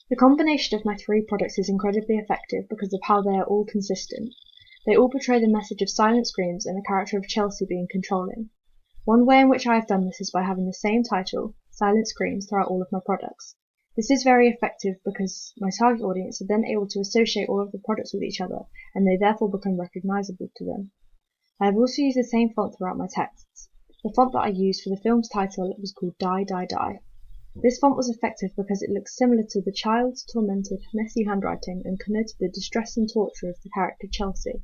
The combination of my three products is incredibly effective because of how they are all consistent. They all portray the message of silent screams and the character of Chelsea being controlling. One way in which I have done this is by having the same title, Silent Screams, throughout all of my products. This is very effective because my target audience are then able to associate all of the products with each other, and they therefore become recognizable to them. I have also used the same font throughout my texts. The font that I used for the film's title was called Die, Die, Die. This font was effective because it looks similar to the child's tormented, messy handwriting and connoted the distress and torture of the character Chelsea.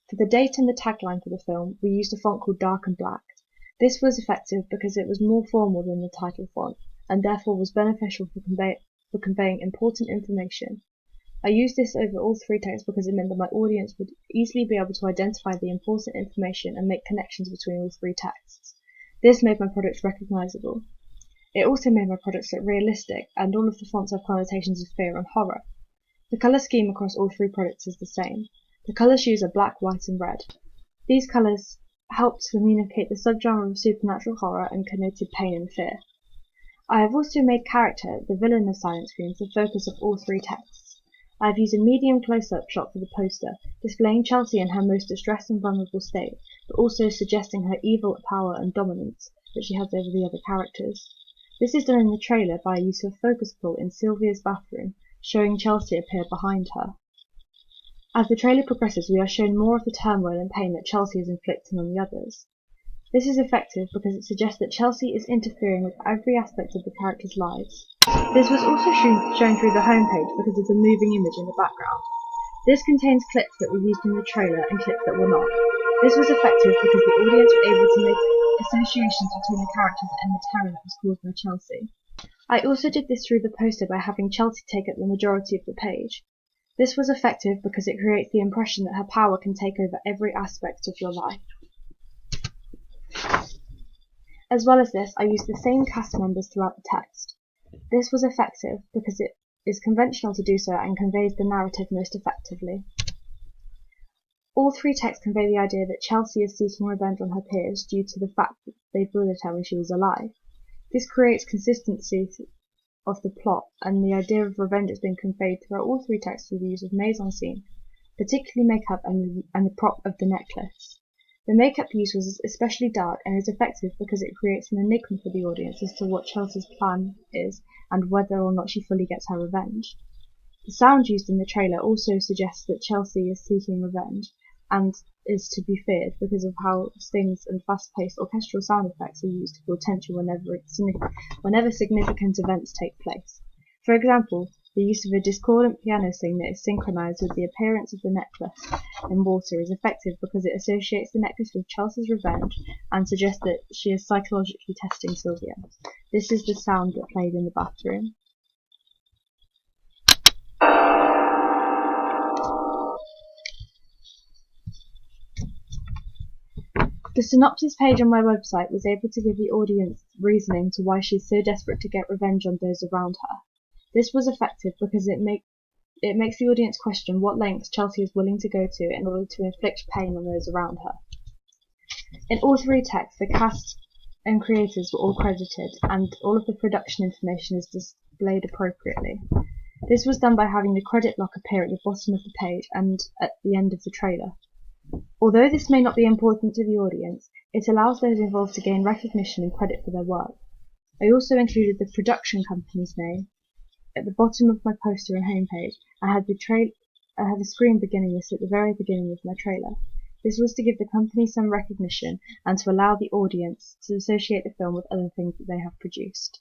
For the date and the tagline for the film, we used a font called Dark and Black. This was effective because it was more formal than the title font, and therefore was beneficial for conveying important information. I used this over all three texts because it meant that my audience would easily be able to identify the important information and make connections between all three texts. This made my products recognizable. It also made my products look realistic, and all of the fonts have connotations of fear and horror. The colour scheme across all three products is the same. The colours used are black, white and red. These colours help to communicate the subgenre of supernatural horror and connoted pain and fear. I have also made character, the villain of Silent Screams, the focus of all three texts. I have used a medium close-up shot for the poster, displaying Chelsea in her most distressed and vulnerable state, but also suggesting her evil power and dominance that she has over the other characters. This is done in the trailer by use of a focus pull in Sylvia's bathroom, showing Chelsea appear behind her. As the trailer progresses, we are shown more of the turmoil and pain that Chelsea is inflicting on the others. This is effective because it suggests that Chelsea is interfering with every aspect of the characters' lives. This was also shown through the homepage because of the moving image in the background. This contains clips that were used in the trailer and clips that were not. This was effective because the audience were able to make associations between the characters and the terror that was caused by Chelsea. I also did this through the poster by having Chelsea take up the majority of the page. This was effective because it creates the impression that her power can take over every aspect of your life. As well as this, I used the same cast members throughout the text. This was effective because it is conventional to do so and conveys the narrative most effectively. All three texts convey the idea that Chelsea is seeking revenge on her peers due to the fact that they bullied her when she was alive. This creates consistency of the plot, and the idea of revenge is being conveyed throughout all three texts through the use of mise-en-scene, particularly makeup and the prop of the necklace. The makeup use was especially dark and is effective because it creates an enigma for the audience as to what Chelsea's plan is and whether or not she fully gets her revenge. The sound used in the trailer also suggests that Chelsea is seeking revenge and is to be feared because of how stings and fast-paced orchestral sound effects are used to build tension whenever significant events take place. For example, the use of a discordant piano sing that is synchronized with the appearance of the necklace in water is effective because it associates the necklace with Chelsea's revenge and suggests that she is psychologically testing Sylvia. This is the sound that played in the bathroom. The synopsis page on my website was able to give the audience reasoning to why she is so desperate to get revenge on those around her. This was effective because it makes the audience question what lengths Chelsea is willing to go to in order to inflict pain on those around her. In all three texts, the cast and creators were all credited, and all of the production information is displayed appropriately. This was done by having the credit lock appear at the bottom of the page and at the end of the trailer. Although this may not be important to the audience, it allows those involved to gain recognition and credit for their work. I also included the production company's name at the bottom of my poster and homepage. I had a screen beginning this at the very beginning of my trailer. This was to give the company some recognition and to allow the audience to associate the film with other things that they have produced.